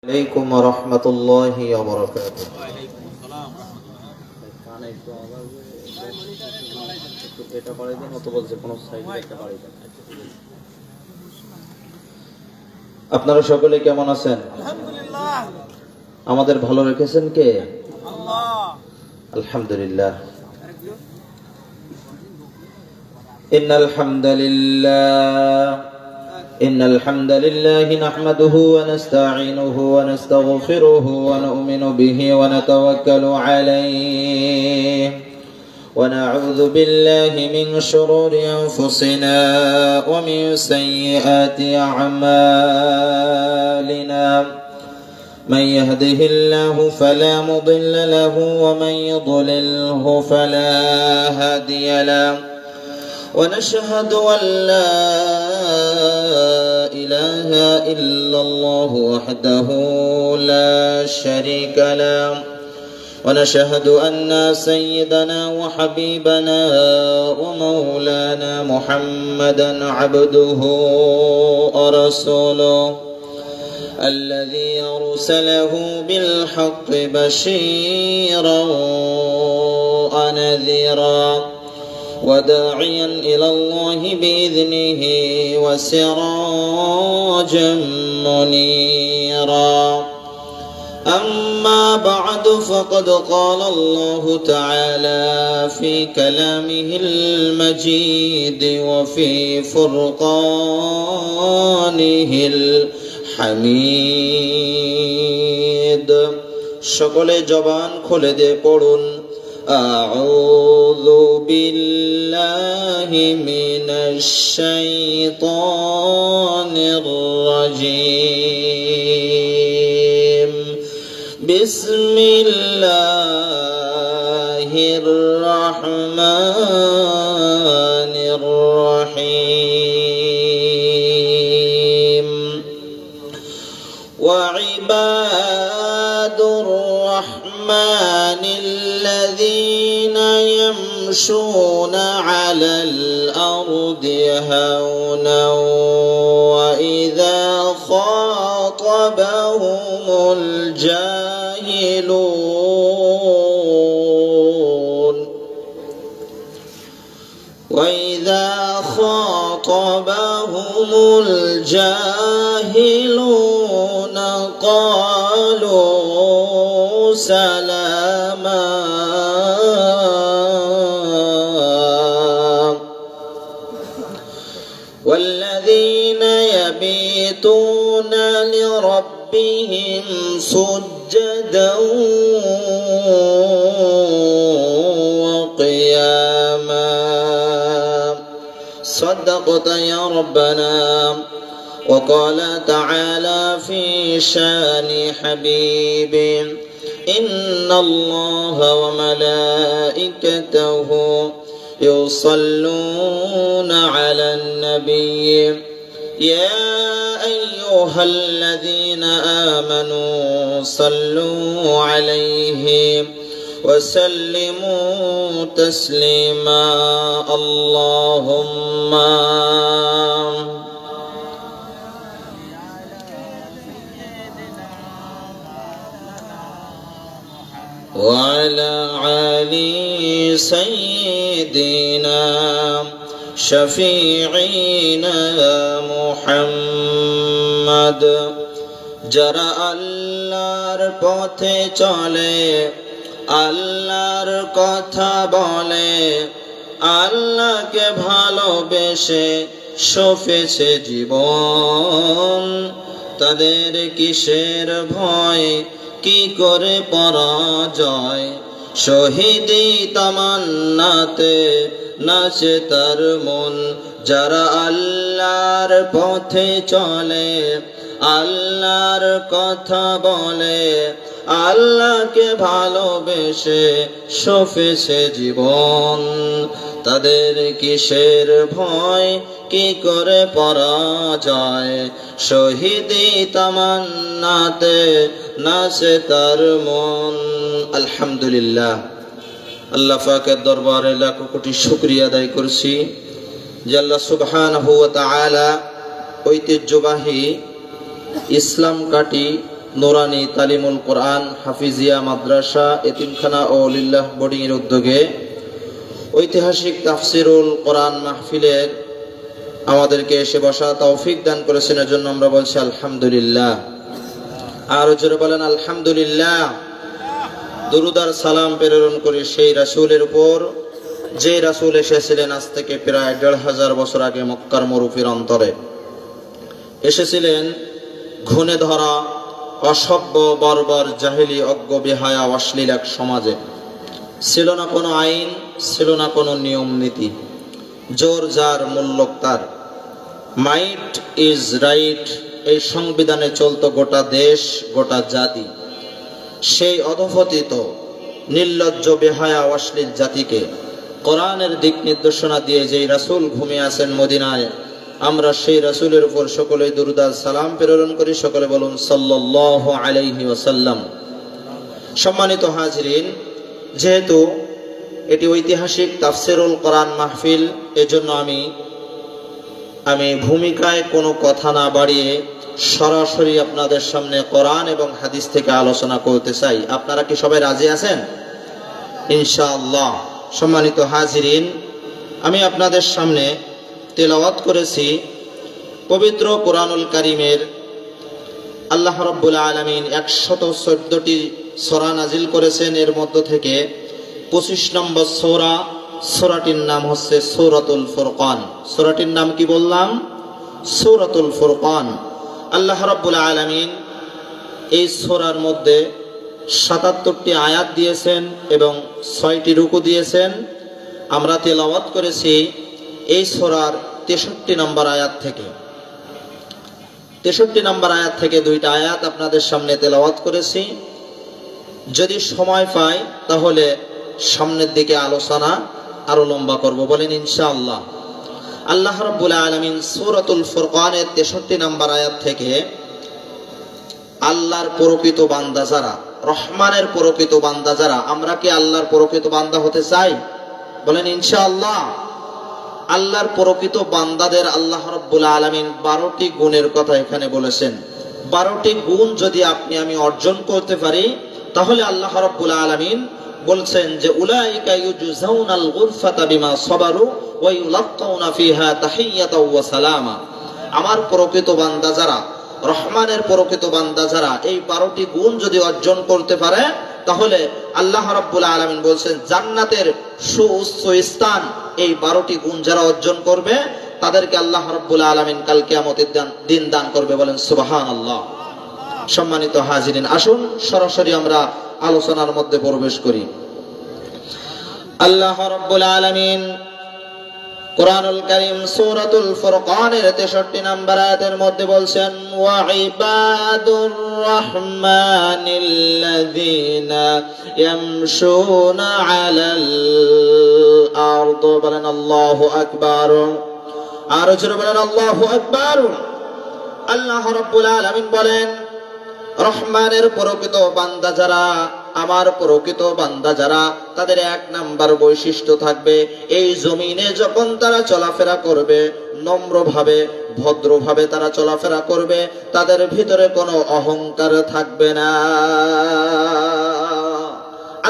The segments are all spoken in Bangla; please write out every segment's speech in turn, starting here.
عليكم ورحمة الله وبركاته. আপনারা সকলে কেমন আছেন? আলহামদুলিল্লাহ। আমাদের ভালো রেখেছেন কে? আল্লাহ। আলহামদুলিল্লাহ। ইন্নাল হামদুলিল্লাহ innal hamdalillahi nahmaduhu wa nasta'inuhu wa nastaghfiruhu wa nu'minu bihi wa natawakkalu alayhi wa na'udzu billahi min shururi anfusina wa min sayyiati a'malina man yahdihillahu fala mudilla lahu wa man yudlilhu fala hadiya lahu ونشهد أن لا إله إلا الله وحده لا شريك له ونشهد أن سيدنا وحبيبنا ومولانا محمدا عبده ورسوله الذي أرسله بالحق بشيرا ونذيرا وداعيا إلى الله بإذنه وسراجا منيرا أما بعد فقد قال الله تعالى في كلامه المجيد وفي فرقانه الحميد সকলে জবান খুলে দিয়ে পড়ুন أعوذ بالله من الشيطان الرجيم بسم الله الرحمن الرحيم وعباد الرحمن الذين يمشون على الأرض هونا وإذا خاطبهم الجاهلون قالوا سلاما والذين يبيتون لربهم سجدا وقياما صدقت يا ربنا. وقال تعالى في شان حبيبه إن الله وملائكته يصلون على النبي يا أيها الذين آمنوا صلوا عليه وسلموا تسليما. اللهم وعلى علي سيدنا شفيعنا محمد যারা আল্লাহর পথে চলে আল্লাহর কথা বলে আল্লাহকে ভালোবেসে সফেছে জীবন তাদের কিসের ভয় কি করে পরাজয় শহীদি তামান্নাতে নাচে তার মন যারা আল্লাহর পথে চলে আল্লাহর কথা বলে আল্লাহকে ভালোবেসে সফেছে জীবন তাদের কিসের ভয় কি করে পরাজয় শহীদি তামান্নাতে নাচে তার মন। আলহামদুলিল্লাহ, আল্লাহ পাকের দরবারে লাখ কোটি শুকরিয়া আদায় করছি যে আল্লাহ সুবহানাহু ওয়া তাআলা ঐতিহ্যবাহী ইসলাম কাটি নুরানি তালিমুল কোরআন হাফিজিয়া মাদ্রাসা এতিমখানা ও লিল্লাহ বোর্ডিং এর উদ্যোগে ঐতিহাসিক তাফসিরুল কোরআন মাহফিলের আমাদেরকে এসে বসা তৌফিক দান করেছেন, এর জন্য আমরা বলছি আলহামদুলিল্লাহ। আর জোরে বলেন আলহামদুলিল্লাহ। দুরুদ আর সালাম প্রেরণ করি সেই রাসূলের উপর যে রাসূল এসেছিলেন আজ থেকে প্রায় ১৫০০ বছর আগে মক্কার মরুভূমির অন্তরে। এসেছিলেন ঘুণে ধরা অসভ্য বর্বর জাহেলি অজ্ঞ বেহায়া অশ্লীল এক সমাজে। ছিল না কোনো আইন, ছিল না কোনো নিয়ম নীতি, জোর যার মূল্যক তার, মাইট ইজ রাইট এই সংবিধানে চলতো গোটা দেশ গোটা জাতি। সেই অধঃপতিত নির্লজ্জ বেহায়া অশ্লীল জাতিকে কোরআনের দিক নির্দেশনা দিয়ে যেই রাসূল ঘুমিয়ে আছেন মদিনায়, আমরা সেই রাসূলের উপর সকলেই দুরূদ আর সালাম প্রেরণ করি। সকলে বলুন সাল্লাল্লাহু আলাইহি ওয়াসাল্লাম। সম্মানিত হাজিরিন, যেহেতু এটি ঐতিহাসিক তাফসিরুল কোরআন মাহফিল, এজন্য আমি ভূমিকায় কোনো কথা না বাড়িয়ে সরাসরি আপনাদের সামনে কোরআন এবং হাদিস থেকে আলোচনা করতে চাই। আপনারা কি সবাই রাজি আছেন? ইনশাআল্লাহ। সম্মানিত হাজিরিন, আমি আপনাদের সামনে তেলাওয়াত করেছি পবিত্র কোরআনুল কারীমের আল্লাহ রাব্বুল আলামিন ১১৪টি সূরা নাজিল করেছেন। এর মধ্য থেকে ২৫ নম্বর সূরাটির নাম হচ্ছে সূরাতুল ফুরকান। সূরাটির নাম কি বললাম? সূরাতুল ফুরকান। আল্লাহ রাব্বুল আলামিন এই সূরার মধ্যে ৭৭টি আয়াত দিয়েছেন এবং ৬টি রুকু দিয়েছেন। আমরা তেলাওয়াত করেছি এই সূরার ৬৩ নম্বর আয়াত থেকে। ৬৩ নম্বর আয়াত থেকে ২টা আয়াত আপনাদের সামনে তেলাওয়াত করেছি। যদি সময় পাই তাহলে সামনের দিকে আলোচনা আরো লম্বা করব, বলেন ইনশাআল্লাহ। আল্লাহ রাব্বুল আলামিন সূরাতুল ফুরকানের ৬৩ নম্বর আয়াত থেকে আল্লাহর প্রকৃত বান্দা যারা, রহমানের প্রকৃত বান্দা যারা, আমরা কি আল্লাহর প্রকৃত বান্দা হতে চাই? বলেন ইনশাআল্লাহ। আল্লাহর প্রকৃত বান্দাদের আল্লাহ রাব্বুল আলামিন ১২টি গুণের কথা এখানে বলেছেন। ১২টি গুণ যদি আপনি আমি অর্জন করতে পারি তাহলে আল্লাহ রাব্বুল আলামিন বলছেন যে উলাইকা ইউজজাউনাল গুরফাতা বিমা সাবারু ওয়া ইউলাক্কাউনা ফিহা তাহিয়াতাও ওয়া সালামা। আমার প্রকৃত বান্দা যারা, রহমানের প্রকৃত বান্দা যারা এই ১২টি গুণ যদি অর্জন করতে পারে তাহলে আল্লাহ রাব্বুল আলামিন বলছেন জান্নাতের সুউচ্চ স্থান এই ১২টি গুণ যারা অর্জন করবে তাদেরকে আল্লাহ রাব্বুল আলামিন কাল কিয়ামতের দিন দান করবে, বলেন সুবহানাল্লাহ। সম্মানিত হাজিরিন, আসুন সরাসরি আমরা আলোচনার মধ্যে প্রবেশ করি। আল্লাহ রাব্বুল আলামিন কোরআনুল কারীম সূরাতুল ফুরকানের ৬৩ নম্বর আয়াতের মধ্যে বলছেন ওয়া ইবাদুর রাহমানিল্লাযীনা ইয়ামশুনা আলাল আরদ, বলেন আল্লাহু আকবার। আর জোরে বলেন আল্লাহু আকবার। আল্লাহ রাব্বুল আলামিন বলেন রহমানের প্রকৃত বান্দা যারা, আমার প্রকৃত বান্দা যারা, তাদের ১ নাম্বার বৈশিষ্ট্য থাকবে এই জমিনে যখন তারা চলাফেরা করবে নম্রভাবে ভদ্রভাবে তারা চলাফেরা করবে, তাদের ভিতরে কোনো অহংকার থাকবে না।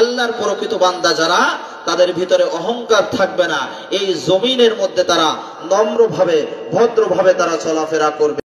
আল্লাহর প্রকৃত বান্দা যারা, তাদের ভিতরে অহংকার থাকবে না। এই জমিনের মধ্যে তারা নম্রভাবে ভদ্রভাবে তারা চলাফেরা করবে।